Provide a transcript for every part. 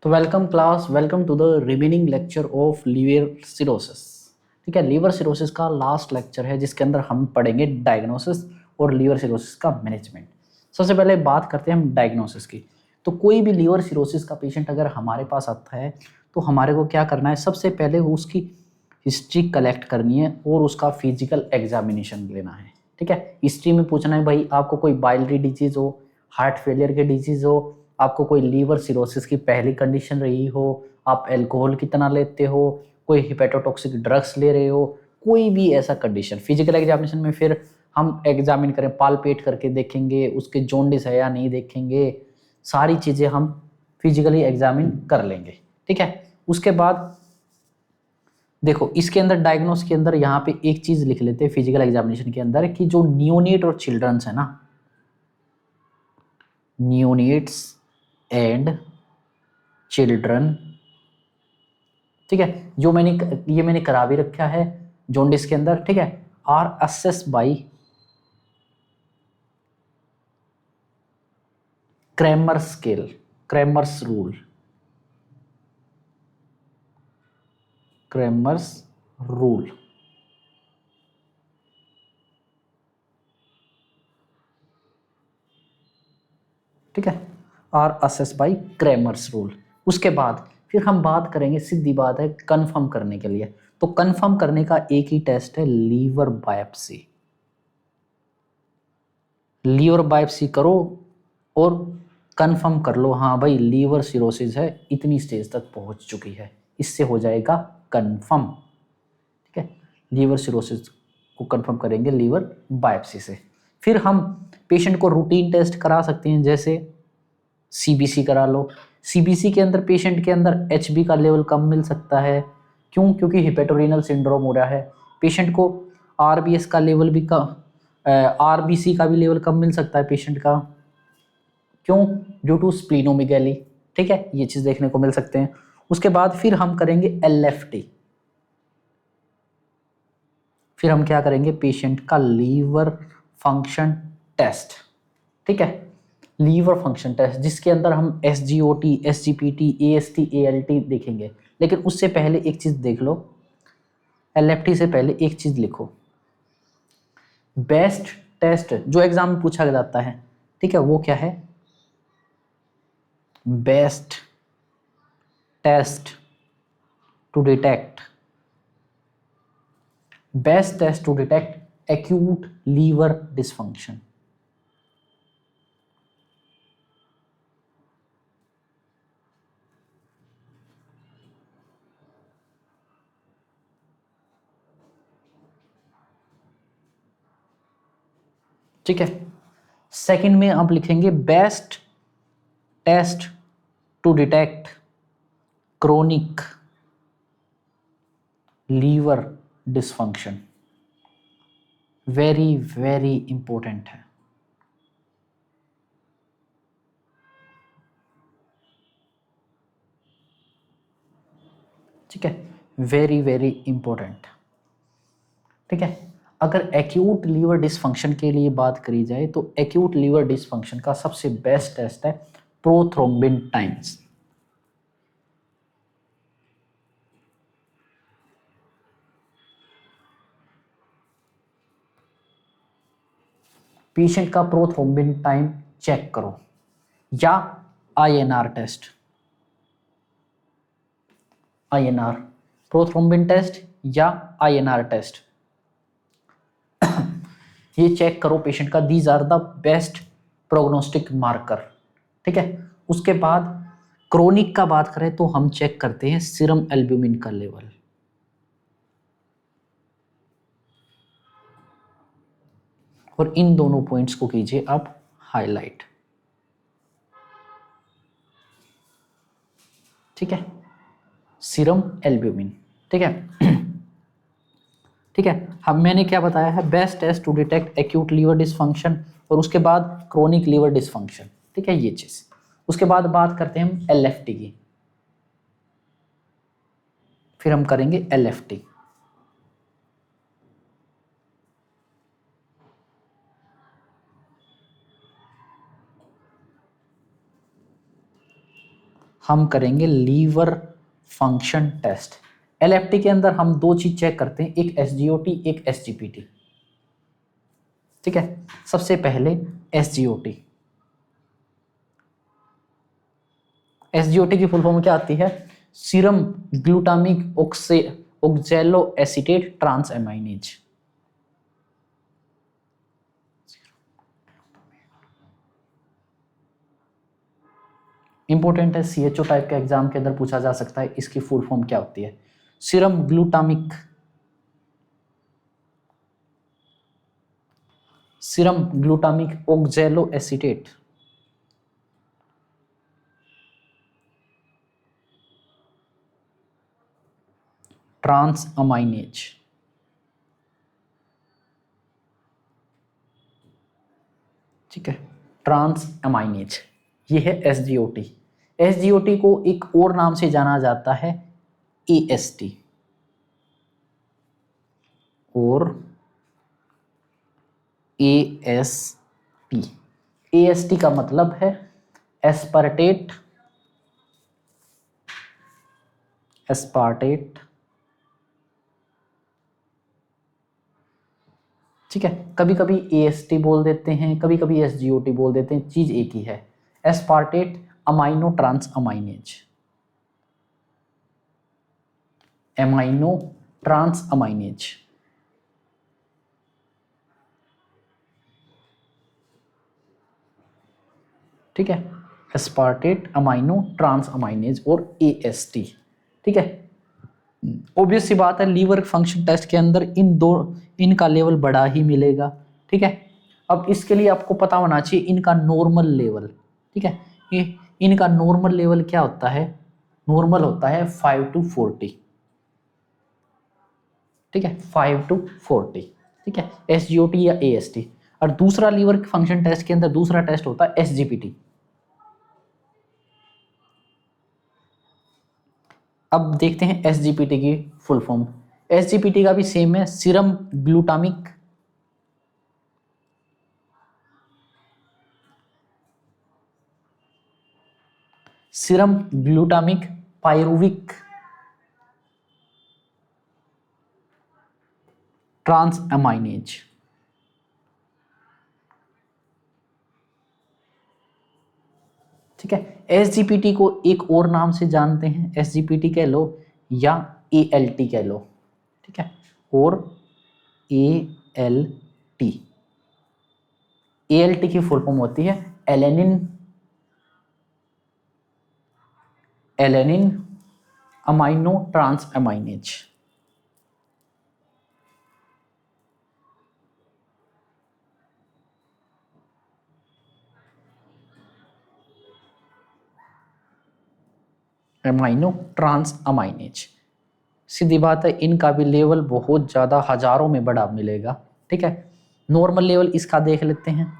तो welcome class, welcome to the remaining lecture of liver cirrhosis. ठीक है, liver cirrhosis का लास्ट लेक्चर है जिसके अंदर हम पढ़ेंगे डायग्नोसिस और लीवर सिरोसिस का मैनेजमेंट। सबसे पहले बात करते हैं हम डायग्नोसिस की। तो कोई भी लीवर सिरोसिस का पेशेंट अगर हमारे पास आता है तो हमारे को क्या करना है, सबसे पहले उसकी हिस्ट्री कलेक्ट करनी है और उसका फिजिकल एग्जामिनेशन लेना है। ठीक है, हिस्ट्री में पूछना है भाई आपको कोई बाइलरी डिजीज हो, हार्ट फेलियर के डिजीज हो, आपको कोई लीवर सिरोसिस की पहली कंडीशन रही हो, आप अल्कोहल कितना लेते हो, कोई हिपेटोटॉक्सिक ड्रग्स ले रहे हो, कोई भी ऐसा कंडीशन फिजिकल एग्जामिनेशन में फिर हम एग्जामिन करें, पालपेट करके देखेंगे उसके जॉन्डिस है या नहीं देखेंगे, सारी चीज़ें हम फिजिकली एग्जामिन कर लेंगे। ठीक है, उसके बाद देखो इसके अंदर डायग्नोस के अंदर यहाँ पे एक चीज लिख लेते हैं फिजिकल एग्जामिनेशन के अंदर कि जो नियोनेट और चिल्ड्रंस है ना, नियोनेट्स एंड चिल्ड्रन, ठीक है, जो मैंने करा भी रखा है जॉन्डिस के अंदर। ठीक है, are assess by Cramer scale, Cramer's rule, Cramer's rule. ठीक है, are assess by Cramer's rule. उसके बाद फिर हम बात करेंगे, सीधी बात है कंफर्म करने के लिए। तो कंफर्म करने का एक ही टेस्ट है, लीवर बायोप्सी। लीवर बायोप्सी करो और कंफर्म कर लो, हाँ भाई लीवर सिरोसिस है, इतनी स्टेज तक पहुंच चुकी है, इससे हो जाएगा कंफर्म। ठीक है, लीवर सिरोसिस को कंफर्म करेंगे लीवर बायोप्सी से। फिर हम पेशेंट को रूटीन टेस्ट करा सकते हैं, जैसे सीबीसी करा लो। सीबीसी के अंदर पेशेंट के अंदर एचबी का लेवल कम मिल सकता है, क्यों? क्योंकि हिपेटोरेनल सिंड्रोम हो रहा है। पेशेंट को आरबीएस का लेवल भी कम, आरबीसी का भी लेवल कम मिल सकता है पेशेंट का, क्यों? Due to splenomegaly. ठीक है, ये चीज देखने को मिल सकते हैं। उसके बाद फिर हम करेंगे एलएफटी। फिर हम क्या करेंगे, पेशेंट का लीवर फंक्शन टेस्ट। ठीक है, लीवर फंक्शन टेस्ट जिसके अंदर हम एसजीओटी, एसजीपीटी, एएसटी, एएलटी देखेंगे। लेकिन उससे पहले एक चीज देख लो, एलएफटी से पहले एक चीज लिखो, बेस्ट टेस्ट जो एग्जाम में पूछा जाता है। ठीक है, वो क्या है? Best test to detect, best test to detect acute liver dysfunction. ठीक है, सेकंड में आप लिखेंगे best test to detect chronic liver dysfunction. Very very important है। ठीक है, वेरी वेरी इंपॉर्टेंट। ठीक है, अगर एक्यूट लीवर डिसफंक्शन के लिए बात करी जाए तो एक्यूट लीवर डिसफंक्शन का सबसे बेस्ट टेस्ट है प्रोथ्रोम्बिन टाइम्स। पेशेंट का प्रोथ्रोम्बिन टाइम चेक करो, या INR test, INR prothrombin test या आईएनआर टेस्ट, ये चेक करो पेशेंट का। These are the best prognostic marker. ठीक है, उसके बाद क्रोनिक का बात करें तो हम चेक करते हैं सीरम एल्ब्यूमिन का लेवल। और इन दोनों पॉइंट्स को कीजिए आप हाईलाइट। ठीक है, सीरम एल्ब्यूमिन। ठीक है, ठीक है, हम मैंने क्या बताया है, best test to detect acute liver dysfunction और उसके बाद क्रोनिक लीवर डिसफंक्शन। ठीक है, ये चीज। उसके बाद बात करते हैं हम एलएफटी की, फिर हम करेंगे एलएफटी। हम करेंगे लीवर फंक्शन टेस्ट। एलएफटी के अंदर हम दो चीज चेक करते हैं, एक एसजीओटी एक एसजीपीटी। ठीक है, सबसे पहले एसजीओटी। एसजीओटी की फुल फॉर्म क्या आती है? Serum glutamic oxalo acetate transaminase. Important है, सीएचओ टाइप के एग्जाम के अंदर पूछा जा सकता है, इसकी फुल फॉर्म क्या होती है? Serum glutamic oxalo acetate trans aminase. ठीक है, ट्रांस अमाइनेज, ये है एसजीओटी। एसजीओटी को एक और नाम से जाना जाता है एएसटी, और एएसटी। एएसटी का मतलब है एस्पार्टेट ठीक है, कभी कभी एएसटी बोल देते हैं, कभी कभी एसजीओटी बोल देते हैं, चीज एक ही है, aspartate amino trans aminase. Amino trans aminase. ठीक है, एस्पार्टेट अमाइनो ट्रांस अमाइनेज और एएसटी। ठीक है, ऑब्वियस सी बात है, लीवर फंक्शन टेस्ट के अंदर इनका लेवल बड़ा ही मिलेगा। ठीक है, अब इसके लिए आपको पता होना चाहिए इनका नॉर्मल लेवल। ठीक है, ये इनका नॉर्मल लेवल क्या होता है? नॉर्मल होता है 5 to 40। ठीक है, 5 to 40। ठीक है, एसजीओटी या एएसटी। और दूसरा लीवर फंक्शन टेस्ट के अंदर दूसरा टेस्ट होता है एसजीपीटी। अब देखते हैं एसजीपीटी की फुल फॉर्म। एसजीपीटी का भी सेम है, serum glutamic pyruvic trans aminase. ठीक है, एसजीपीटी को एक और नाम से जानते हैं, एसजीपीटी कह लो या एएलटी कह लो। ठीक है, और एएलटी, एएलटी की फुल फॉर्म होती है alanine amino trans aminase. Amino trans aminase, सीधी बात है, इनका भी लेवल बहुत ज़्यादा हजारों में बड़ा मिलेगा। ठीक है, नॉर्मल लेवल इसका देख लेते हैं।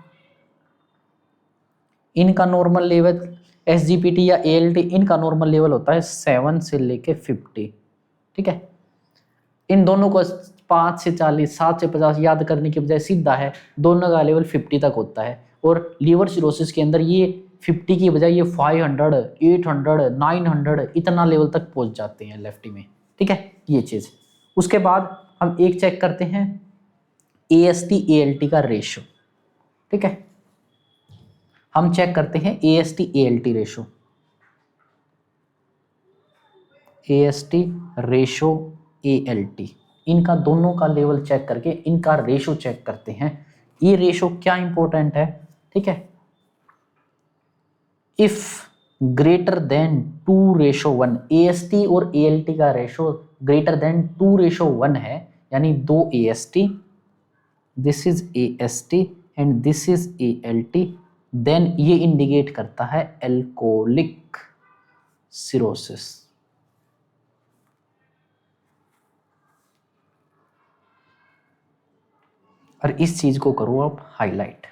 इनका नॉर्मल लेवल एसजीपीटी या एएलटी, इनका नॉर्मल लेवल होता है 7 से लेके 50। ठीक है, इन दोनों को 5 से 40, 7 से 50 याद करने की बजाय सीधा है, दोनों का लेवल 50 तक होता है। और लीवर सिरोसिस के अंदर ये 50 की बजाय ये 500, 800, 900 इतना लेवल तक पहुंच जाते हैं लेफ्टी में। ठीक है, ये चीज़। उसके बाद हम एक चेक करते हैं एएसटी एएलटी का रेशो। ठीक है, हम चेक करते हैं AST ALT ratio. AST ratio ALT, इनका दोनों का लेवल चेक करके इनका रेशो चेक करते हैं। ये रेशो क्या इंपॉर्टेंट है? ठीक है, इफ ग्रेटर देन 2:1, एएसटी और एएलटी का रेशो ग्रेटर देन 2:1 है, यानी 2 AST, this is AST and this is ALT, then ये इंडिकेट करता है एल्कोहलिक सिरोसिस। और इस चीज को करो आप हाईलाइट।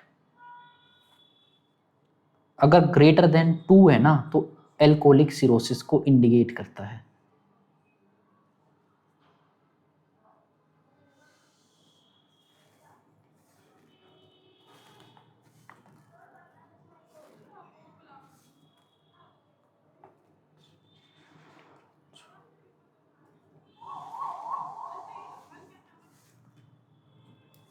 अगर ग्रेटर देन 2 है ना, तो एल्कोहलिक सिरोसिस को इंडिकेट करता है।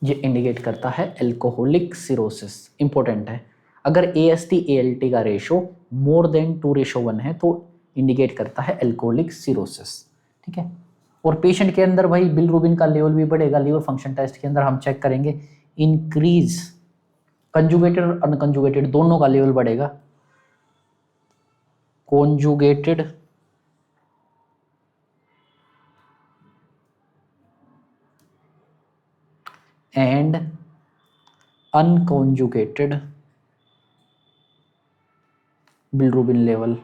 ये इंडिकेट करता है एल्कोहलिक सिरोसिस। इंपॉर्टेंट है, अगर AST ALT का रेशो मोर देन 2:1 है तो इंडिकेट करता है एल्कोहलिक सिरोसिस। ठीक है, और पेशेंट के अंदर भाई बिलरुबिन का लेवल भी बढ़ेगा। लीवर फंक्शन टेस्ट के अंदर हम चेक करेंगे इंक्रीज, कंजुगेटेड और अनकंजुगेटेड दोनों का लेवल बढ़ेगा। Conjugated and unconjugated bilirubin level.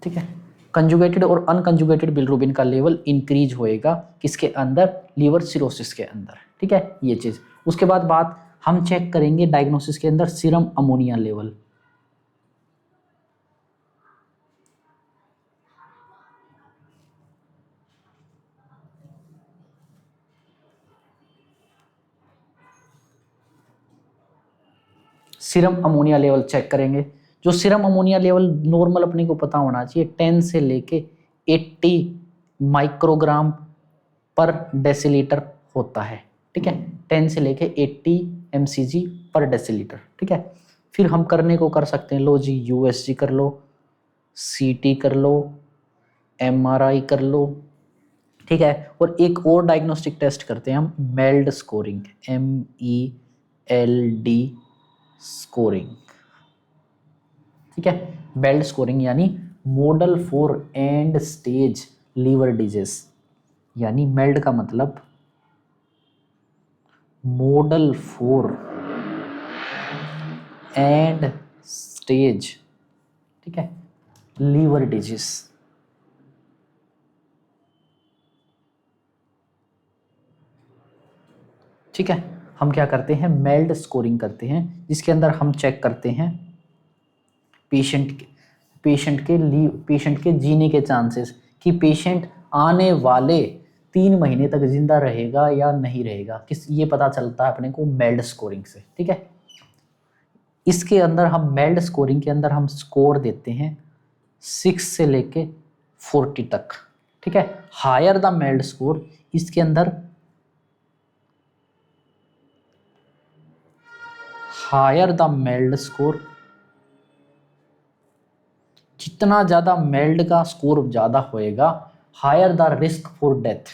ठीक है, कंजुगेटेड और अनकंजुगेटेड बिलरुबिन का लेवल इंक्रीज होएगा किसके अंदर, लीवर सिरोसिस के अंदर। ठीक है, ये चीज। उसके बाद बात हम चेक करेंगे डायग्नोसिस के अंदर serum ammonia level. Serum ammonia level check करेंगे। जो सीरम अमोनिया लेवल नॉर्मल अपने को पता होना चाहिए 10 से लेके 80 माइक्रोग्राम पर डेसीलीटर होता है। ठीक है, 10 से लेके 80 mcg पर डेसीलीटर। ठीक है, फिर हम करने को कर सकते हैं, लो जी USG कर लो, CT कर लो, MRI कर लो। ठीक है, और एक और डायग्नोस्टिक टेस्ट करते हैं हम, मेल्ड स्कोरिंग, MELD स्कोरिंग। ठीक है, मेल्ड स्कोरिंग यानी model for end stage liver disease, यानी मेल्ड का मतलब मॉडल फॉर एंड स्टेज, ठीक है, लीवर डिजीज। ठीक है, हम क्या करते हैं, मेल्ड स्कोरिंग करते हैं, जिसके अंदर हम चेक करते हैं पेशेंट के जीने के चांसेस, कि पेशेंट आने वाले 3 महीने तक जिंदा रहेगा या नहीं रहेगा, किस ये पता चलता है अपने को मेल्ड स्कोरिंग से। ठीक है, इसके अंदर हम मेल्ड स्कोरिंग के अंदर हम स्कोर देते हैं 6 से लेके 40 तक। ठीक है, हायर द मेल्ड स्कोर, इसके अंदर हायर द मेल्ड स्कोर, जितना ज्यादा मेल्ड का स्कोर ज्यादा होएगा, higher the risk for death.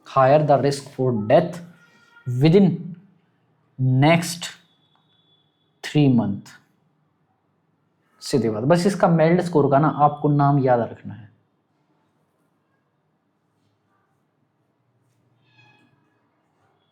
Higher the risk for death within next 3 month. सीधी बात, बस इसका मेल्ड स्कोर का ना आपको नाम याद रखना है।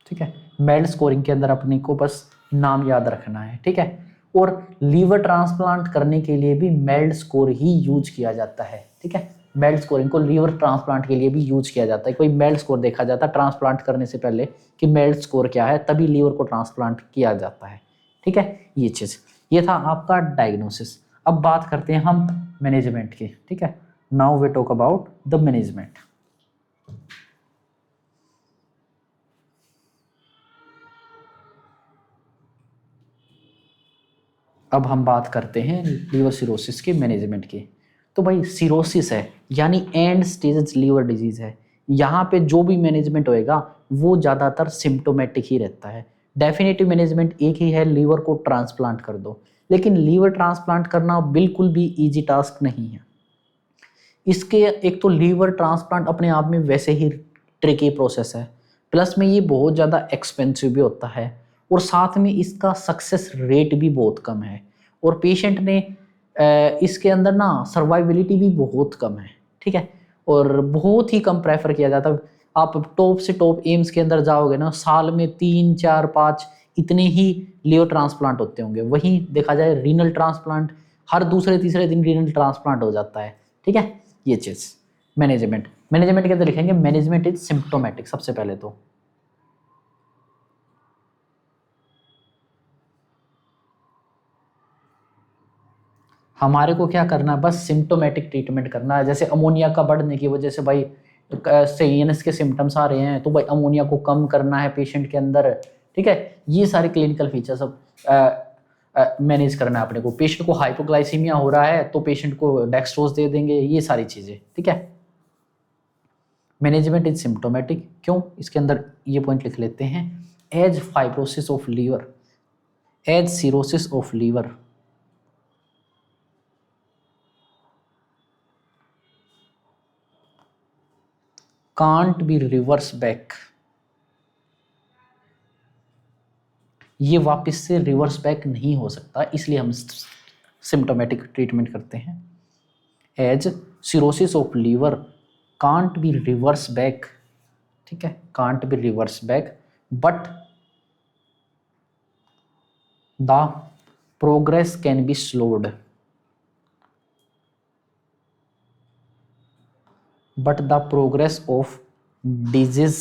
ठीक है, मेल्ड स्कोरिंग के अंदर अपने को बस नाम याद रखना है। ठीक है, और लीवर ट्रांसप्लांट करने के लिए भी मेल्ड स्कोर ही यूज किया जाता है। ठीक है, मेल्ड स्कोरिंग को लीवर ट्रांसप्लांट के लिए भी यूज किया जाता है। कोई मेल्ड स्कोर देखा जाता है ट्रांसप्लांट करने से पहले कि मेल्ड स्कोर क्या है, तभी लीवर को ट्रांसप्लांट किया जाता है। ठीक है, ये चीज, ये था आपका डायग्नोसिस। अब बात करते हैं हम मैनेजमेंट की। ठीक है, now we talk about the management. अब हम बात करते हैं लीवर सिरोसिस के मैनेजमेंट की। तो भाई सिरोसिस है यानी एंड स्टेज लीवर डिजीज है, यहाँ पे जो भी मैनेजमेंट होएगा वो ज़्यादातर सिम्टोमेटिक ही रहता है। डेफिनेटिव मैनेजमेंट एक ही है, लीवर को ट्रांसप्लांट कर दो, लेकिन लीवर ट्रांसप्लांट करना बिल्कुल भी ईजी टास्क नहीं है। इसके एक तो लीवर ट्रांसप्लांट अपने आप में वैसे ही ट्रिकी प्रोसेस है, प्लस में ये बहुत ज़्यादा एक्सपेंसिव भी होता है, और साथ में इसका सक्सेस रेट भी बहुत कम है, और पेशेंट ने इसके अंदर ना सर्वाइबिलिटी भी बहुत कम है। ठीक है, और बहुत ही कम प्रेफर किया जाता है। आप टॉप से टॉप एम्स के अंदर जाओगे ना, साल में 3 4 5 इतने ही लीवर ट्रांसप्लांट होते होंगे। वहीं देखा जाए रीनल ट्रांसप्लांट हर दूसरे तीसरे दिन रीनल ट्रांसप्लांट हो जाता है। ठीक है, ये चीज। मैनेजमेंट के अंदर लिखेंगे मैनेजमेंट इज सिम्प्टोमेटिक सबसे पहले तो। हमारे को क्या करना है, बस सिम्प्टोमेटिक ट्रीटमेंट करना है। जैसे अमोनिया का बढ़ने की वजह से भाई सीएनएस के सिम्टम्स आ रहे हैं तो भाई अमोनिया को कम करना है पेशेंट के अंदर, ठीक है। ये सारे क्लिनिकल फीचर्स अब मैनेज करना है अपने को। पेशेंट को हाइपोग्लाइसीमिया हो रहा है तो पेशेंट को डेक्सट्रोज दे देंगे, ये सारी चीज़ें, ठीक है। मैनेजमेंट इज सिम्टोमेटिक, क्यों, इसके अंदर ये पॉइंट लिख लेते हैं। As fibrosis of liver, as cirrhosis of liver, can't be reverse back, ये वापस से रिवर्स बैक नहीं हो सकता, इसलिए हम सिम्टोमेटिक ट्रीटमेंट करते हैं। As cirrhosis of liver can't be reverse back, ठीक है, can't be reverse back, but the progress can be slowed, but the progress of disease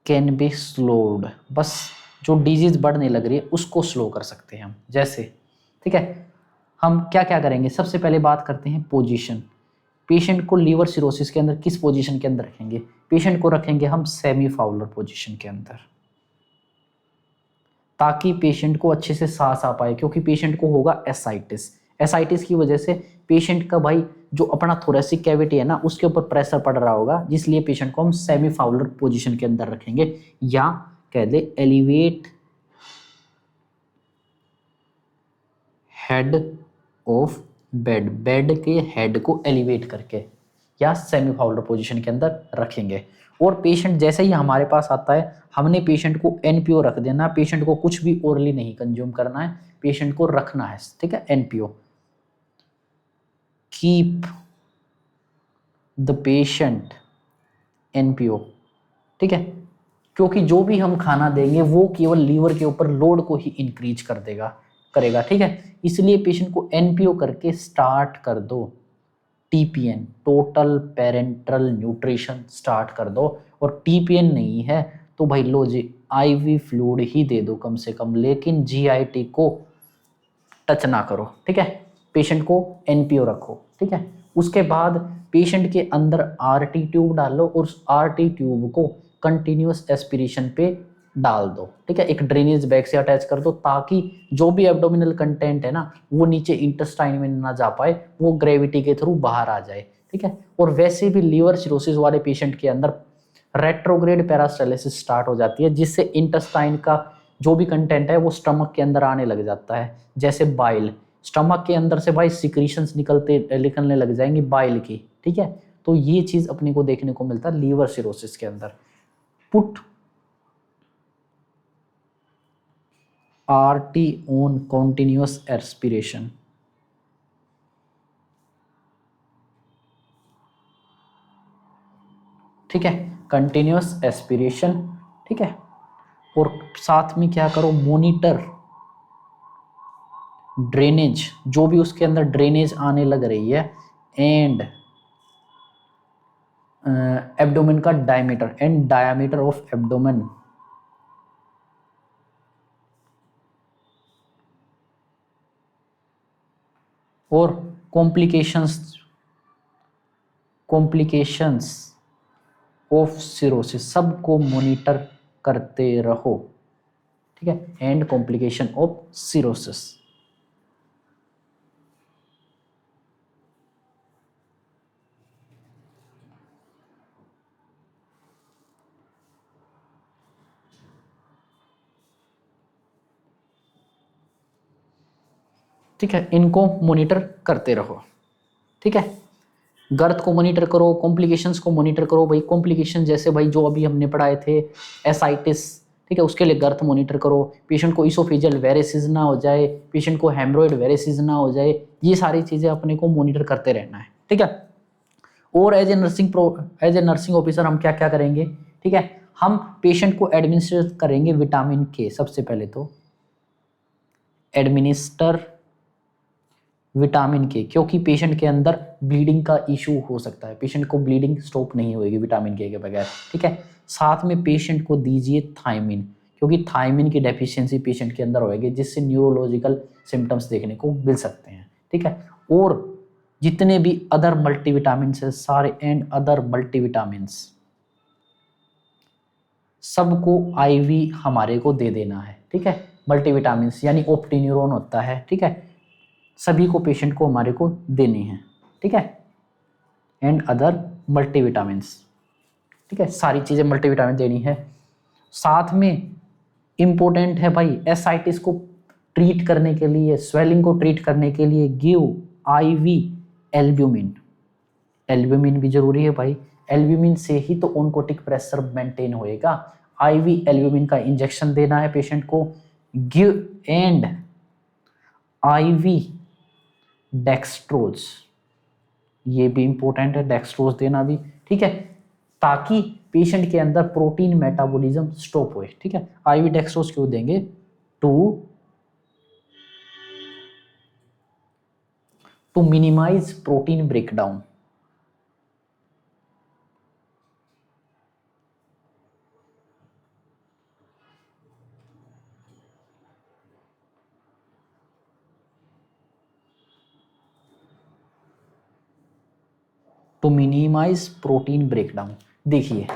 can be slowed, बस जो डिजीज बढ़ने लग रही है उसको स्लो कर सकते हैं हम, जैसे, ठीक है। हम क्या क्या करेंगे, सबसे पहले बात करते हैं पोजीशन। पेशेंट को लीवर सिरोसिस के अंदर किस पोजीशन के अंदर रखेंगे, पेशेंट को रखेंगे हम सेमी फाउलर पोजीशन के अंदर, ताकि पेशेंट को अच्छे से सांस आ पाए, क्योंकि पेशेंट को होगा एसाइटिस। एसाइटिस की वजह से पेशेंट का भाई जो अपना थोरेसिक कैविटी है ना उसके ऊपर प्रेशर पड़ रहा होगा, जिसलिए पेशेंट को हम सेमी फाउलर पोजीशन के अंदर रखेंगे, या कह दे elevate head of bed, bed के हेड को एलिवेट करके या सेमी फाउलर पोजीशन के अंदर रखेंगे। और पेशेंट जैसे ही हमारे पास आता है हमने पेशेंट को एनपीओ रख देना, पेशेंट को कुछ भी ओरली नहीं कंज्यूम करना है, पेशेंट को रखना है, ठीक है, NPO. Keep the patient NPO, ठीक है, क्योंकि जो भी हम खाना देंगे वो केवल लीवर के ऊपर लोड को ही इंक्रीज करेगा, ठीक है। इसलिए पेशेंट को एनपीओ करके स्टार्ट कर दो, TPN, total parental nutrition start कर दो। और टीपीएन नहीं है तो भाई लो जी आईवी फ्लूइड ही दे दो कम से कम, लेकिन जीआईटी को टच ना करो, ठीक है। पेशेंट को एनपीओ रखो, ठीक है। उसके बाद पेशेंट के अंदर आरटी ट्यूब डालो और उस आरटी ट्यूब को कंटिन्यूअस एस्पिरेशन पे डाल दो, ठीक है, एक ड्रेनेज बैग से अटैच कर दो, ताकि जो भी एब्डोमिनल कंटेंट है ना वो नीचे इंटेस्टाइन में ना जा पाए, वो ग्रेविटी के थ्रू बाहर आ जाए, ठीक है। और वैसे भी लीवर सिरोसिस वाले पेशेंट के अंदर रेट्रोग्रेड पैरास्टाइलिसिस स्टार्ट हो जाती है, जिससे इंटेस्टाइन का जो भी कंटेंट है वो स्टमक के अंदर आने लग जाता है, जैसे बाइल, स्टमक के अंदर से भाई सिक्रीशंस निकलने लग जाएंगी बाइल की, ठीक है। तो ये चीज अपने को देखने को मिलता है लीवर सिरोसिस के अंदर। Put RT on continuous aspiration, ठीक है, कंटिन्यूअस एस्पिरेशन, ठीक है। और साथ में क्या करो, मॉनिटर ड्रेनेज, जो भी उसके अंदर ड्रेनेज आने लग रही है, एंड एब्डोमेन का diameter and diameter of abdomen, और कॉम्प्लिकेशंस ऑफ सिरोसिस सबको मॉनिटर करते रहो, ठीक है, एंड कॉम्प्लिकेशन ऑफ सिरोसिस। ठीक है, इनको मॉनिटर करते रहो, ठीक है। गर्थ को मॉनिटर करो, कॉम्प्लिकेशंस को मॉनिटर करो। भाई कॉम्प्लिकेशन जैसे भाई जो अभी हमने पढ़ाए थे एसाइटिस, ठीक है, उसके लिए गर्थ मॉनिटर करो। पेशेंट को इसोफेजियल वेरेसिस ना हो जाए, पेशेंट को हेमरोइड वेरेसिस ना हो जाए, ये सारी चीज़ें अपने को मॉनिटर करते रहना है, ठीक है। और एज ए नर्सिंग ऑफिसर हम क्या क्या करेंगे, ठीक है, हम पेशेंट को एडमिनिस्टर करेंगे विटामिन के। सबसे पहले तो एडमिनिस्टर विटामिन के, क्योंकि पेशेंट के अंदर ब्लीडिंग का इशू हो सकता है, पेशेंट को ब्लीडिंग स्टॉप नहीं होगी विटामिन के बगैर, ठीक है। साथ में पेशेंट को दीजिए थायमिन, क्योंकि थायमिन की डेफिशिएंसी पेशेंट के अंदर होगी, जिससे न्यूरोलॉजिकल सिम्टम्स देखने को मिल सकते हैं, ठीक है। और जितने भी अदर मल्टीविटामिन है सारे एंड अदर मल्टीविटामिन सबको आईवी हमारे को दे देना है, ठीक है। मल्टीविटामिन यानी ऑप्टिन्यूरोन होता है, ठीक है, सभी को पेशेंट को हमारे को देनी है, ठीक है, एंड अदर मल्टीविटामिन, ठीक है, सारी चीज़ें मल्टीविटामिन देनी है। साथ में इम्पोर्टेंट है भाई एसाइटिस को ट्रीट करने के लिए, स्वेलिंग को ट्रीट करने के लिए गिव आईवी एल्ब्यूमिन। एल्ब्यूमिन भी जरूरी है भाई, एल्ब्यूमिन से ही तो ओन्कोटिक प्रेशर मेंटेन होएगा। आईवी एल्ब्यूमिन का इंजेक्शन देना है पेशेंट को। गिव एंड आईवी डेक्सट्रोज, ये भी इंपॉर्टेंट है, डेक्सट्रोज देना भी, ठीक है, ताकि पेशेंट के अंदर प्रोटीन मेटाबॉलिज्म स्टॉप होए, ठीक है। आईवी डेक्सट्रोज क्यों देंगे? To minimize protein breakdown. To minimize protein breakdown. देखिए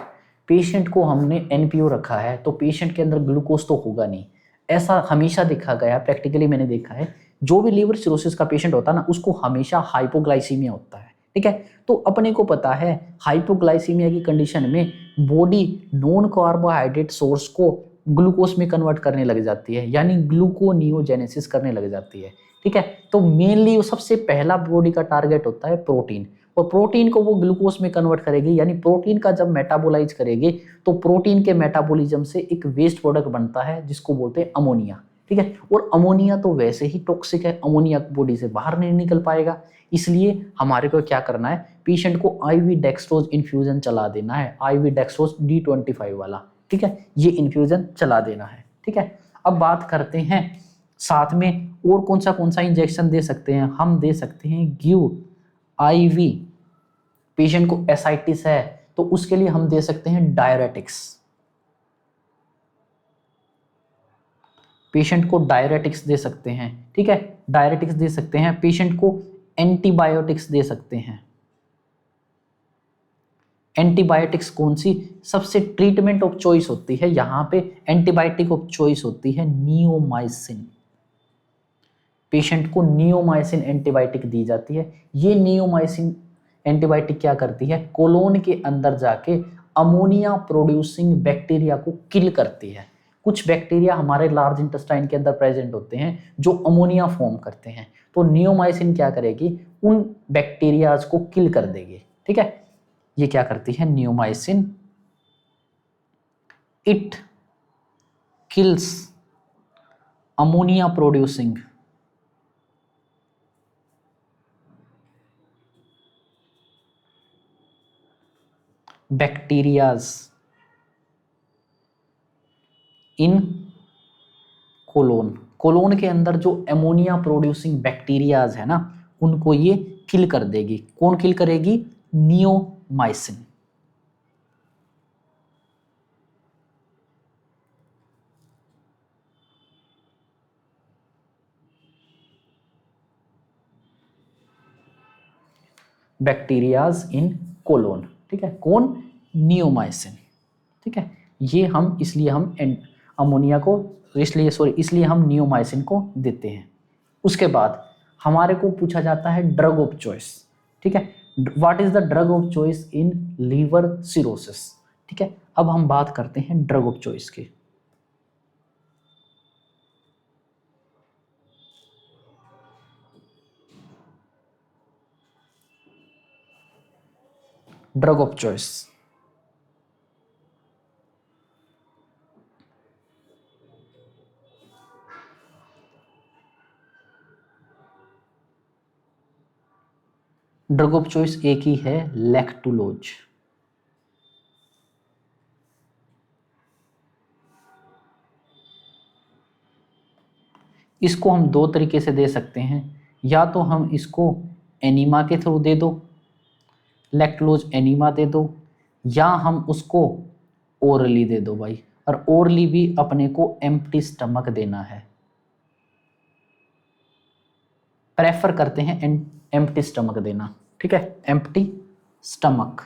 पेशेंट को हमने एनपीओ रखा है तो पेशेंट के अंदर ग्लूकोज तो होगा नहीं, ऐसा हमेशा देखा गया, प्रैक्टिकली मैंने देखा है, जो भी लीवर सिरोसिस का पेशेंट होता है ना उसको हमेशा हाइपोग्लाइसीमिया होता है, ठीक है। तो अपने को पता है हाइपोग्लाइसीमिया की कंडीशन में बॉडी नॉन कार्बोहाइड्रेट सोर्स को ग्लूकोज में कन्वर्ट करने लग जाती है, यानी ग्लूकोनियोजेनेसिस करने लग जाती है, ठीक है। तो मेनली सबसे पहला बॉडी का टारगेट होता है प्रोटीन, और प्रोटीन को वो ग्लूकोज में कन्वर्ट करेगी, यानी प्रोटीन का जब मेटाबोलाइज करेगी तो प्रोटीन के मेटाबॉलिज्म से एक वेस्ट प्रोडक्ट बनता है जिसको बोलते हैं अमोनिया, ठीक है। और अमोनिया तो वैसे ही टॉक्सिक है, अमोनिया बॉडी से बाहर नहीं निकल पाएगा, इसलिए हमारे को क्या करना है, पेशेंट को आईवी डेक्सट्रोज इन्फ्यूजन चला देना है, आईवी डेक्सट्रोज D25 वाला, ठीक है, ये इन्फ्यूजन चला देना है, ठीक है। अब बात करते हैं साथ में और कौन सा इंजेक्शन दे सकते हैं, हम दे सकते हैं गिव आईवी, पेशेंट को एसाइटिस है तो उसके लिए हम दे सकते हैं डायरेटिक्स, पेशेंट को डायरेटिक्स दे सकते हैं, ठीक है, डायरेटिक्स दे सकते हैं, पेशेंट को एंटीबायोटिक्स दे सकते हैं। एंटीबायोटिक्स कौन सी सबसे ट्रीटमेंट ऑफ चॉइस होती है, यहां पे एंटीबायोटिक ऑफ चॉइस होती है नियोमाइसिन, पेशेंट को नियोमाइसिन एंटीबायोटिक दी जाती है। ये नियोमाइसिन एंटीबायोटिक क्या करती है, कोलोन के अंदर जाके अमोनिया प्रोड्यूसिंग बैक्टीरिया को किल करती है। कुछ बैक्टीरिया हमारे लार्ज इंटेस्टाइन के अंदर प्रेजेंट होते हैं जो अमोनिया फॉर्म करते हैं, तो नियोमाइसिन क्या करेगी, उन बैक्टीरियाज को किल कर देगी, ठीक है। ये क्या करती है neomycin, it kills ammonia producing bacterias in colon. Colon के अंदर जो एमोनिया प्रोड्यूसिंग बैक्टीरियाज है ना उनको ये किल कर देगी। कौन किल करेगी, नियोमाइसिन। बैक्टीरियाज इन कोलोन, ठीक है, कौन, नियोमाइसिन, ठीक है। ये हम इसलिए हम अमोनिया को इसलिए हम नियोमाइसिन को देते हैं। उसके बाद हमारे को पूछा जाता है ड्रग ऑफ चॉइस, ठीक है, what is the drug of choice in liver cirrhosis, ठीक है। अब हम बात करते हैं ड्रग ऑफ चॉइस की। Drug of choice, drug of choice एक ही है, लैक्टुलोज। इसको हम दो तरीके से दे सकते हैं, या तो हम इसको एनीमा के थ्रू दे दो, लैक्टुलोज एनीमा दे दो, या हम उसको ओरली दे दो भाई। और ओरली भी अपने को एम्प्टी स्टमक देना है। प्रेफर करते हैं एम्प्टी स्टमक देना, ठीक है, एम्प्टी स्टमक।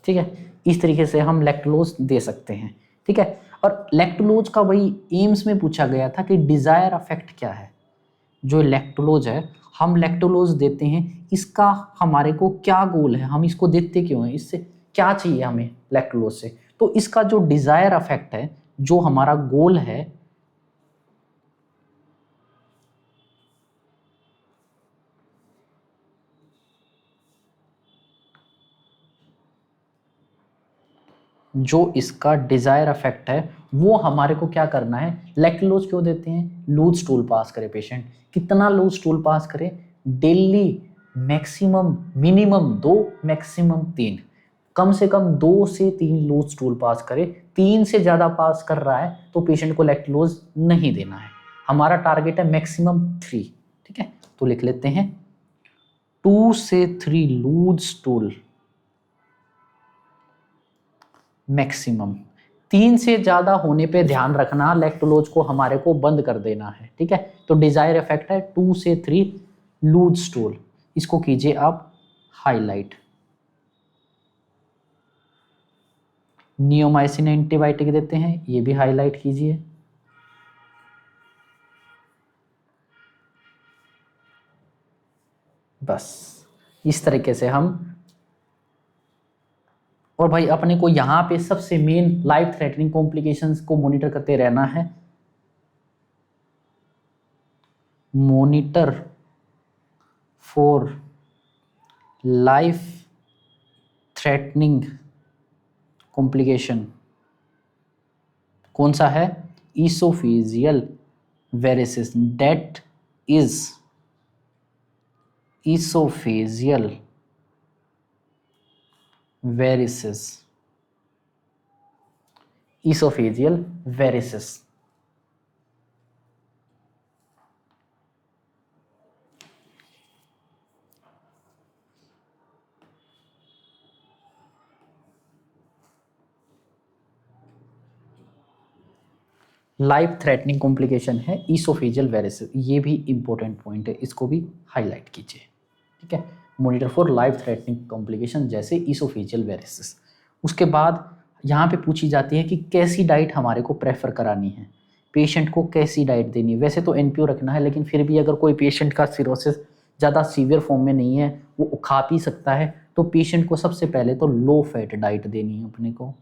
ठीक है, इस तरीके से हम लैक्टोलोज दे सकते हैं, ठीक है। और लैक्टोलोज का वही एम्स में पूछा गया था कि डिजायर अफेक्ट क्या है। जो लैक्टोलोज है, हम लैक्टोलोज देते हैं, इसका हमारे को क्या गोल है, हम इसको देते क्यों हैं, इससे क्या चाहिए हमें लैक्टोलोज से। तो इसका जो डिजायर अफेक्ट है, जो हमारा गोल है, जो इसका डिजायर अफेक्ट है, वो हमारे को क्या करना है, लैक्टोलोज क्यों देते हैं, लूज स्टूल पास करे पेशेंट। कितना लूज स्टूल पास करे, डेली मैक्सिमम, मिनिमम 2, मैक्सिमम 3, कम से कम 2 से 3 लूज स्टूल पास करे। 3 से ज्यादा पास कर रहा है तो पेशेंट को लैक्टोलोज नहीं देना है। हमारा टारगेट है मैक्सिमम 3, ठीक है। तो लिख लेते हैं 2 से 3 लूज स्टूल मैक्सिमम। 3 से ज्यादा होने पे ध्यान रखना, लैक्टोलोज को हमारे को बंद कर देना है, ठीक है। तो डिजायर इफेक्ट है 2 से 3 लूज स्टूल, इसको कीजिए आप हाईलाइट। नियोमाइसिन एंटीबायोटिक देते हैं, ये भी हाईलाइट कीजिए। बस इस तरीके से हम, और भाई अपने को यहाँ पे सबसे मेन लाइफ थ्रेटनिंग कॉम्प्लिकेशंस को मॉनिटर करते रहना है। Monitor for life threatening complication कौन सा है, oesophageal varices, that is oesophageal varices, oesophageal varices. Life threatening complication है ईसोफेजियल वेरिसिस, ये भी इंपॉर्टेंट पॉइंट है, इसको भी हाईलाइट कीजिए, ठीक है। Monitor for life threatening complication जैसे ईसोफेजियल वेरिसिस। उसके बाद यहाँ पे पूछी जाती है कि कैसी डाइट हमारे को प्रेफर करानी है, पेशेंट को कैसी डाइट देनी है। वैसे तो एनपीओ रखना है, लेकिन फिर भी अगर कोई पेशेंट का सिरोसिस ज़्यादा सीवियर फॉर्म में नहीं है, वो खा पी सकता है, तो पेशेंट को सबसे पहले तो लो फैट डाइट देनी है अपने को।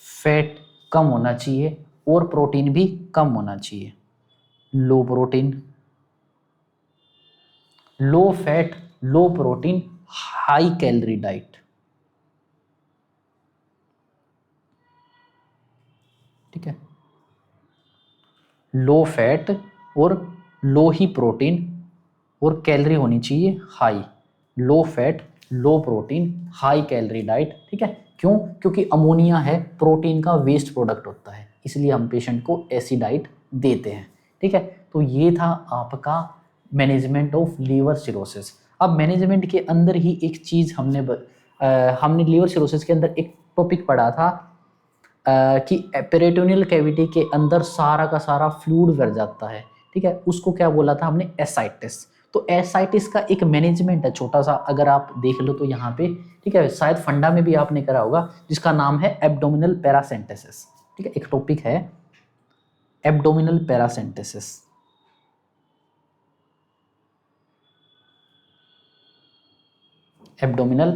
फैट कम होना चाहिए और प्रोटीन भी कम होना चाहिए। लो प्रोटीन, लो फैट, लो प्रोटीन, हाई कैलोरी डाइट, ठीक है। लो फैट और लो ही प्रोटीन और कैलोरी होनी चाहिए हाई। लो फैट, लो प्रोटीन, हाई कैलोरी डाइट, ठीक है। क्यों, क्योंकि अमोनिया है, प्रोटीन का वेस्ट प्रोडक्ट होता है, इसलिए हम पेशेंट को ऐसी डाइट देते हैं, ठीक है। तो ये था आपका मैनेजमेंट ऑफ लीवर सिरोसिस। अब मैनेजमेंट के अंदर ही एक चीज़ हमने लीवर सिरोसिस के अंदर एक टॉपिक पढ़ा था कि पेरिटोनियल कैविटी के अंदर सारा का सारा फ्लूइड भर जाता है, ठीक है। उसको क्या बोला था हमने, एसाइटिस। तो एसाइटिस का एक मैनेजमेंट है छोटा सा, अगर आप देख लो तो यहाँ पे, ठीक है, शायद फंडा में भी आपने करा होगा, जिसका नाम है एब्डोमिनल पैरासेंटेसिस, ठीक है। एक टॉपिक है एब्डोमिनल पैरासेंटेसिस। एब्डोमिनल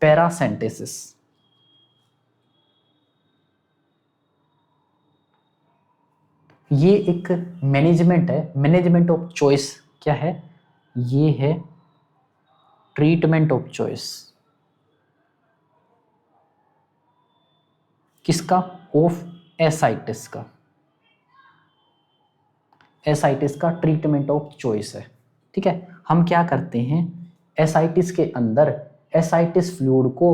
पैरासेंटेसिस, ये एक मैनेजमेंट है, मैनेजमेंट ऑफ चॉइस क्या है, ये है ट्रीटमेंट ऑफ चॉइस। किसका, ऑफ एसाइटिस का, एसाइटिस का ट्रीटमेंट ऑफ चॉइस है, ठीक है। हम क्या करते हैं, एसाइटिस के अंदर एसाइटिस फ्लूइड को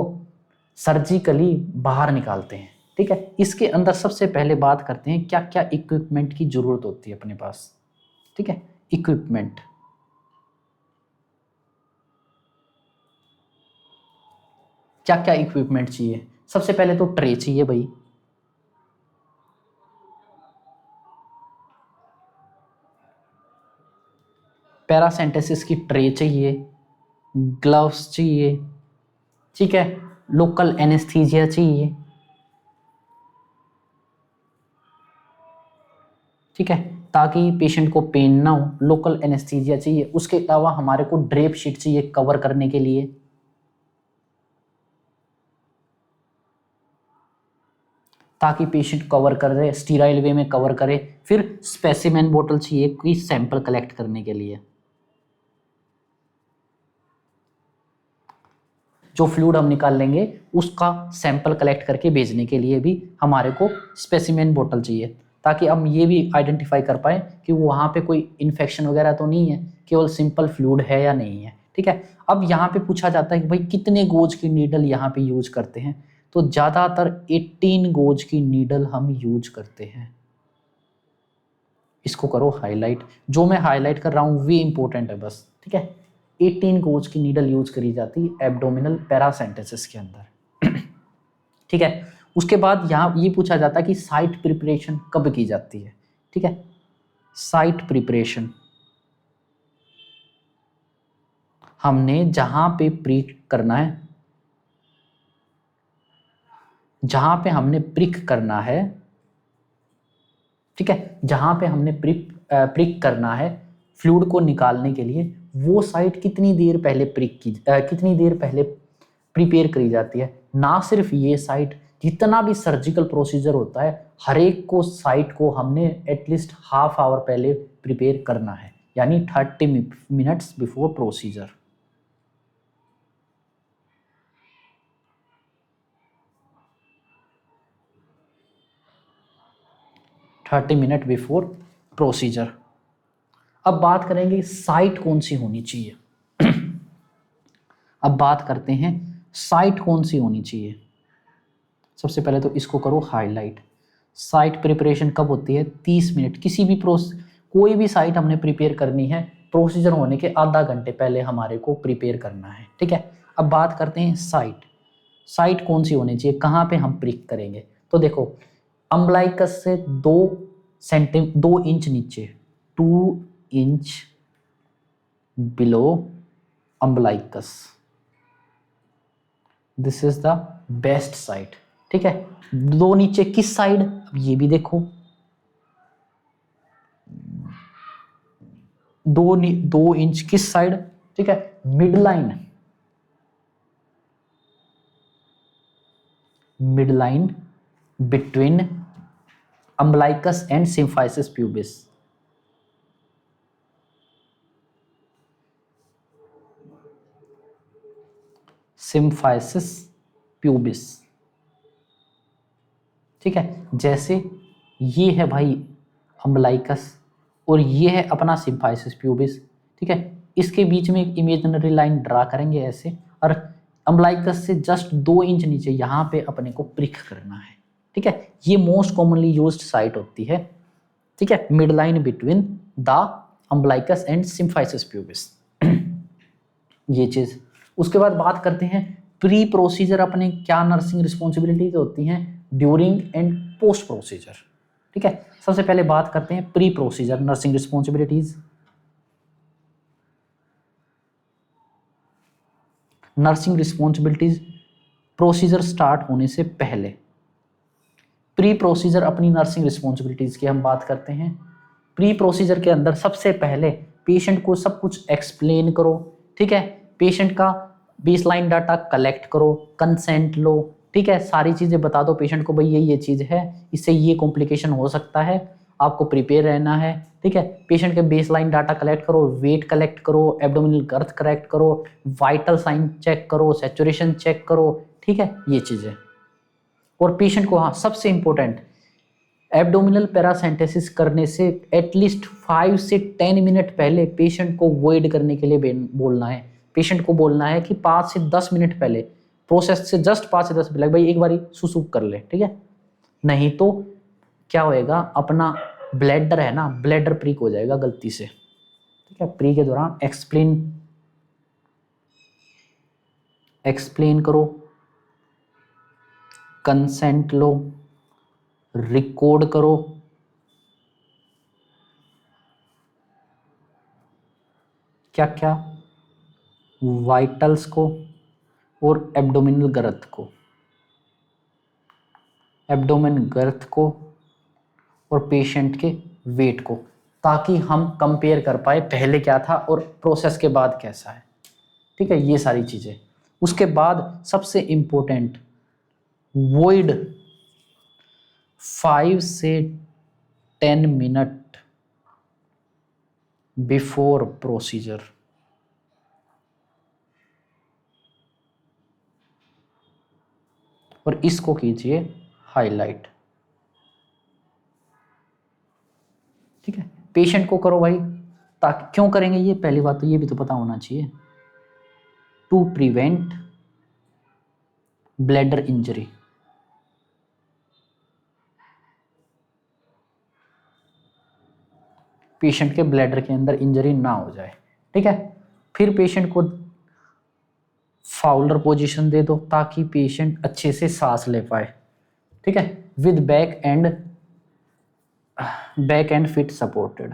सर्जिकली बाहर निकालते हैं, ठीक है। इसके अंदर सबसे पहले बात करते हैं क्या क्या इक्विपमेंट की जरूरत होती है अपने पास, ठीक है। इक्विपमेंट, क्या क्या इक्विपमेंट चाहिए, सबसे पहले तो ट्रे चाहिए भाई, पैरासेंटेसिस की ट्रे चाहिए, ग्लव्स चाहिए, ठीक है, लोकल एनेस्थीसिया चाहिए, ठीक है, ताकि पेशेंट को पेन ना हो, लोकल एनेस्थीसिया चाहिए। उसके अलावा हमारे को ड्रेप शीट चाहिए कवर करने के लिए, ताकि पेशेंट कवर कर रहे, स्टीराइल वे में कवर करे। फिर स्पेसिमेन बोतल चाहिए कोई सैंपल कलेक्ट करने के लिए। जो फ्लूइड हम निकाल लेंगे उसका सैंपल कलेक्ट करके भेजने के लिए भी हमारे को स्पेसिमेन बोतल चाहिए, ताकि हम ये भी आइडेंटिफाई कर पाए कि वहाँ पे कोई इन्फेक्शन वगैरह तो नहीं है, केवल सिंपल फ्लूइड है या नहीं है, ठीक है। अब यहाँ पे पूछा जाता है कि भाई कितने गोज की नीडल यहाँ पे यूज करते हैं, तो ज़्यादातर 18 गोज की नीडल हम यूज करते हैं। इसको करो हाईलाइट, जो मैं हाईलाइट कर रहा हूँ वे इंपॉर्टेंट है बस, ठीक है। 18 गोज की नीडल यूज करी जाती है एब्डोमिनल पैरासेंटेसिस के अंदर, ठीक है। उसके बाद यहाँ ये पूछा जाता है कि साइट प्रिपरेशन कब की जाती है, ठीक है। साइट प्रिपरेशन हमने जहां पे प्रिक करना है, जहां पे हमने प्रिक करना है, ठीक है, जहां पे हमने प्रिक करना है फ्लूइड को निकालने के लिए, वो साइट कितनी देर पहले कितनी देर पहले प्रिपेयर करी जाती है। ना सिर्फ ये साइट, जितना भी सर्जिकल प्रोसीजर होता है हर एक को साइट को हमने एटलीस्ट हाफ आवर पहले प्रिपेयर करना है, यानी 30 minutes before procedure. Thirty minute before procedure. अब बात करेंगे साइट कौन सी होनी चाहिए। अब बात करते हैं साइट कौन सी होनी चाहिए। सबसे पहले तो इसको करो हाईलाइट। साइट प्रिपरेशन कब होती है? 30 मिनट। किसी भी कोई भी साइट हमने प्रिपेयर करनी है, प्रोसीजर होने के आधा घंटे पहले हमारे को प्रिपेयर करना है, ठीक है। अब बात करते हैं साइट कौन सी होनी चाहिए, कहाँ पे हम प्रिक करेंगे। तो देखो, अम्बलाइकस से 2 इंच नीचे, 2 inch below umbilicus, this is the best site, ठीक है। 2 नीचे किस साइड, अब ये भी देखो, 2 इंच किस साइड, ठीक है, mid line between umbilicus and symphysis pubis. Symphysis pubis, ठीक है। जैसे ये है भाई अम्बलाइकस और ये है अपना सिम्फाइसिस प्यूबिस, ठीक है। इसके बीच में एक इमेजिनरी लाइन ड्रा करेंगे ऐसे, और अम्बलाइकस से जस्ट 2 इंच नीचे यहाँ पे अपने को प्रिक करना है, ठीक है। ये मोस्ट कॉमनली यूज्ड साइट होती है, ठीक है, mid line between the umbilicus and symphysis pubis, ये चीज़। उसके बाद बात करते हैं प्री प्रोसीजर अपने क्या नर्सिंग रिस्पॉन्सिबिलिटीज होती हैं ड्यूरिंग एंड पोस्ट प्रोसीजर, ठीक है। सबसे पहले बात करते हैं pre procedure nursing responsibilities. Nursing responsibilities procedure start होने से पहले, प्री प्रोसीजर अपनी नर्सिंग रिस्पॉन्सिबिलिटीज की हम बात करते हैं। प्री प्रोसीजर के अंदर सबसे पहले पेशेंट को सब कुछ एक्सप्लेन करो, ठीक है। पेशेंट का बेसलाइन डाटा कलेक्ट करो, कंसेंट लो, ठीक है, सारी चीज़ें बता दो पेशेंट को, भाई ये चीज़ है, इससे ये कॉम्प्लिकेशन हो सकता है, आपको प्रिपेयर रहना है, ठीक है। पेशेंट के बेसलाइन डाटा कलेक्ट करो, वेट कलेक्ट करो, एब्डोमिनल गर्थ कलेक्ट करो, वाइटल साइन चेक करो, सैचुरेशन चेक करो, ठीक है, ये चीज़ें। और पेशेंट को, हाँ सबसे इंपॉर्टेंट, एब्डोमिनल पैरासेंटेसिस करने से एटलीस्ट 5 से 10 मिनट पहले पेशेंट को वॉइड करने के लिए बोलना है। पेशेंट को बोलना है कि 5 से 10 मिनट पहले, प्रोसेस से जस्ट 5 से 10 मिनट, भाई एक बारी सुसु कर ले, ठीक है। नहीं तो क्या होएगा, अपना ब्लैडर है ना, ब्लैडर प्रीक हो जाएगा गलती से, ठीक है। प्री के दौरान एक्सप्लेन करो, कंसेंट लो, रिकॉर्ड करो, क्या क्या, वाइटल्स को और एब्डोमिनल गर्थ को, एब्डोमेन गर्थ को और पेशेंट के वेट को, ताकि हम कंपेयर कर पाए पहले क्या था और प्रोसेस के बाद कैसा है। ठीक है, ये सारी चीज़ें। उसके बाद सबसे इम्पोर्टेंट, वॉइड 5 से 10 मिनट बिफोर प्रोसीजर। और इसको कीजिए हाईलाइट। ठीक है, पेशेंट को करो भाई, ताकि क्यों करेंगे ये, पहली बात तो ये भी तो पता होना चाहिए, to prevent bladder injury. Patient के ब्लैडर के अंदर इंजरी ना हो जाए। ठीक है, फिर पेशेंट को फाउलर पोजीशन दे दो ताकि पेशेंट अच्छे से सांस ले पाए। ठीक है, with back and fit supported.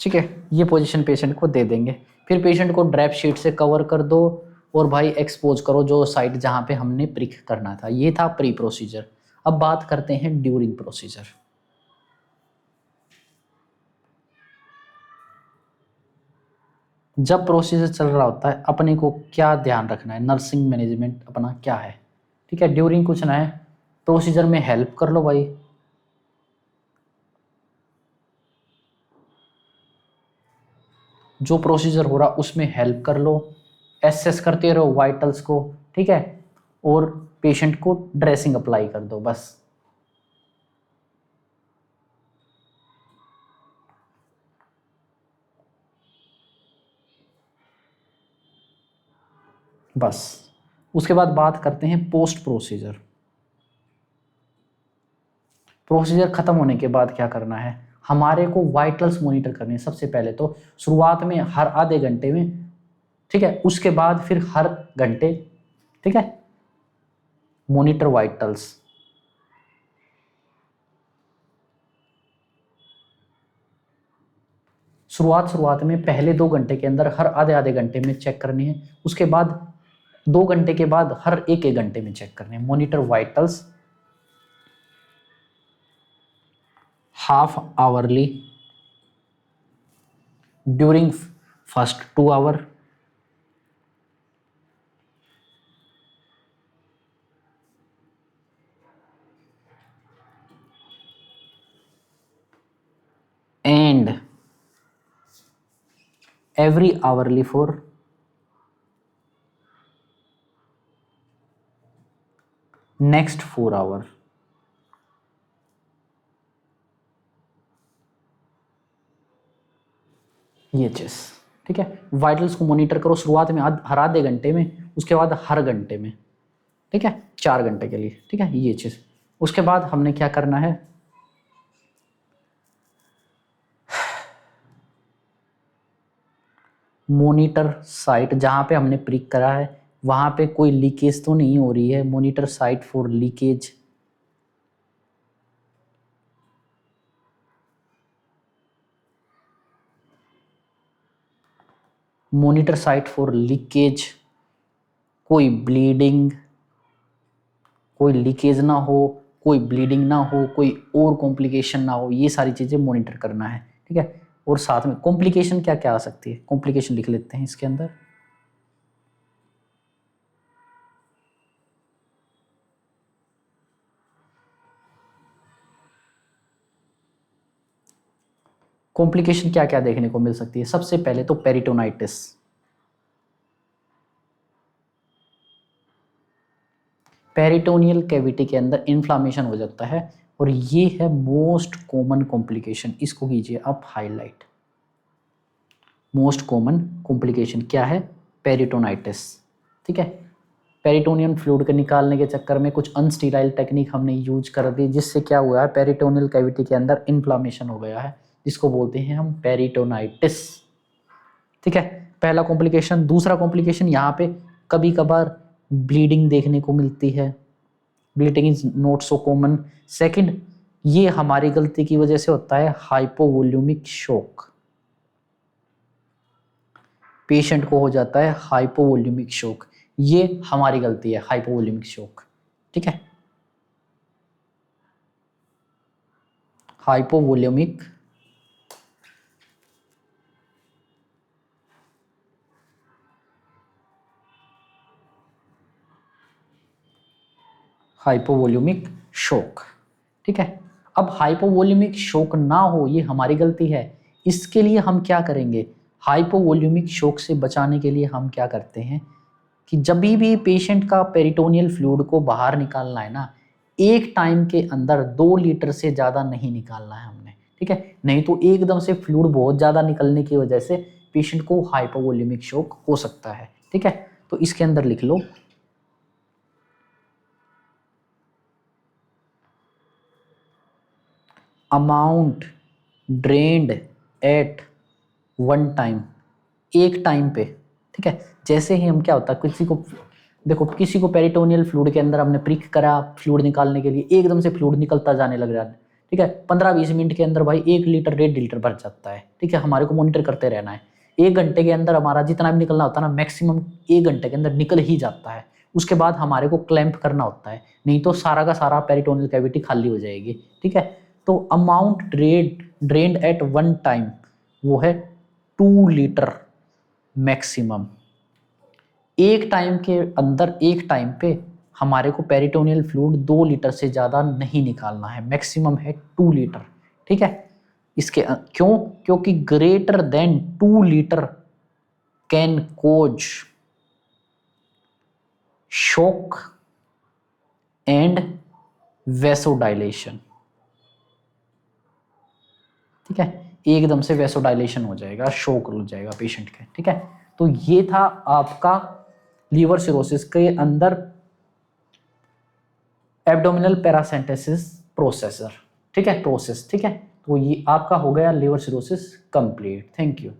ठीक है, ये पोजीशन पेशेंट को दे देंगे। फिर पेशेंट को ड्रैप शीट से कवर कर दो और भाई एक्सपोज करो जो साइट जहां पे हमने प्रिक करना था। ये था प्री प्रोसीजर। अब बात करते हैं ड्यूरिंग प्रोसीजर। जब प्रोसीजर चल रहा होता है अपने को क्या ध्यान रखना है, नर्सिंग मैनेजमेंट अपना क्या है। ठीक है, ड्यूरिंग कुछ ना है, प्रोसीजर में हेल्प कर लो भाई। जो प्रोसीजर हो रहा उसमें हेल्प कर लो, एसेस करते रहो वाइटल्स को। ठीक है, और पेशेंट को ड्रेसिंग अप्लाई कर दो बस। बस उसके बाद बात करते हैं पोस्ट प्रोसीजर। प्रोसीजर खत्म होने के बाद क्या करना है, हमारे को वाइटल्स मॉनिटर करने हैं सबसे पहले तो, शुरुआत में हर आधे घंटे में। ठीक है, उसके बाद फिर हर घंटे। ठीक है, मॉनिटर वाइटल्स। शुरुआत में पहले 2 घंटे के अंदर हर आधे आधे घंटे में चेक करनी है। उसके बाद 2 घंटे के बाद हर एक घंटे में चेक करने हैं। Monitor vitals half hourly during first 2 hour, and every hourly for next 4 hour। ये चीज। ठीक है, वाइटल्स को मॉनिटर करो शुरुआत में हर आधे घंटे में, उसके बाद हर घंटे में। ठीक है, 4 घंटे के लिए। ठीक है, ये चीज। उसके बाद हमने क्या करना है, मॉनिटर साइट जहां पे हमने प्रिक करा है वहां पे कोई लीकेज तो नहीं हो रही है। Monitor site for leakage. Monitor site for leakage, कोई ब्लीडिंग, कोई लीकेज ना हो, कोई ब्लीडिंग ना हो, कोई और कॉम्प्लिकेशन ना हो, ये सारी चीज़ें मॉनिटर करना है। ठीक है, और साथ में कॉम्प्लिकेशन क्या क्या आ सकती है, कॉम्प्लिकेशन लिख लेते हैं इसके अंदर। कॉम्प्लिकेशन क्या क्या देखने को मिल सकती है, सबसे पहले तो पेरिटोनाइटिस। पेरिटोनियल कैविटी के अंदर इन्फ्लामेशन हो जाता है और ये है मोस्ट कॉमन कॉम्प्लिकेशन। इसको कीजिए आप हाईलाइट। मोस्ट कॉमन कॉम्प्लिकेशन क्या है, पेरिटोनाइटिस। ठीक है, पेरिटोनियम फ्लूइड के निकालने के चक्कर में कुछ अनस्टीराइल टेक्निक हमने यूज कर दी, जिससे क्या हुआ है, पेरिटोनियल कैविटी के अंदर इन्फ्लामेशन हो गया है, जिसको बोलते हैं हम पेरिटोनाइटिस। ठीक है, पहला कॉम्प्लिकेशन। दूसरा कॉम्प्लिकेशन यहाँ पे कभी कभार ब्लीडिंग देखने को मिलती है, bleeding is not so common. Second, ये हमारी गलती की वजह से होता है हाइपोवोल्यूमिक शॉक, पेशेंट को हो जाता है हाइपोवोल्यूमिक शॉक, ये हमारी गलती है हाइपोवोल्यूमिक शॉक, ठीक है। हाइपोवोल्यूमिक हाइपोवोल्यूमिक शॉक, ठीक है। अब हाइपोवोल्यूमिक शॉक ना हो, ये हमारी गलती है। इसके लिए हम क्या करेंगे, हाइपोवोल्यूमिक शॉक से बचाने के लिए हम क्या करते हैं कि जब भी पेशेंट का पेरिटोनियल फ्लूइड को बाहर निकालना है ना, एक टाइम के अंदर 2 लीटर से ज़्यादा नहीं निकालना है हमने, ठीक है। नहीं तो एकदम से फ्लूइड बहुत ज़्यादा निकलने की वजह से पेशेंट को हाइपोवोल्यूमिक शॉक हो सकता है, ठीक है। तो इसके अंदर लिख लो, amount drained at one time, एक टाइम पे, ठीक है। जैसे ही हम क्या होता है, किसी को देखो, किसी को पेरिटोनियल फ्लूइड के अंदर हमने प्रिक करा फ्लूइड निकालने के लिए, एकदम से फ्लूइड निकलता जाने लग रहा है, ठीक है। 15-20 मिनट के अंदर भाई 1 लीटर 1.5 लीटर भर जाता है, ठीक है। हमारे को मॉनिटर करते रहना है। 1 घंटे के अंदर हमारा जितना भी निकलना होता है ना, मैक्सिमम 1 घंटे के अंदर निकल ही जाता है। उसके बाद हमारे को क्लैंप करना होता है, नहीं तो सारा का सारा पेरिटोनियल कैविटी खाली हो जाएगी, ठीक है। तो amount drained at one time वो है 2 लीटर मैक्सिमम। एक टाइम के अंदर, एक टाइम पे हमारे को पेरिटोनियल फ्लूइड 2 लीटर से ज़्यादा नहीं निकालना है, मैक्सिमम है 2 लीटर, ठीक है। इसके क्यों, क्योंकि greater than 2 litre can cause shock and vasodilation, ठीक है। एकदम से वेसोडाइलेशन हो जाएगा, शॉक हो जाएगा पेशेंट के, ठीक है। तो ये था आपका लीवर सिरोसिस के अंदर एब्डोमिनल पैरासेंटेसिस प्रोसेसर, ठीक है, प्रोसेस, ठीक है। तो ये आपका हो गया liver cirrhosis complete. Thank you.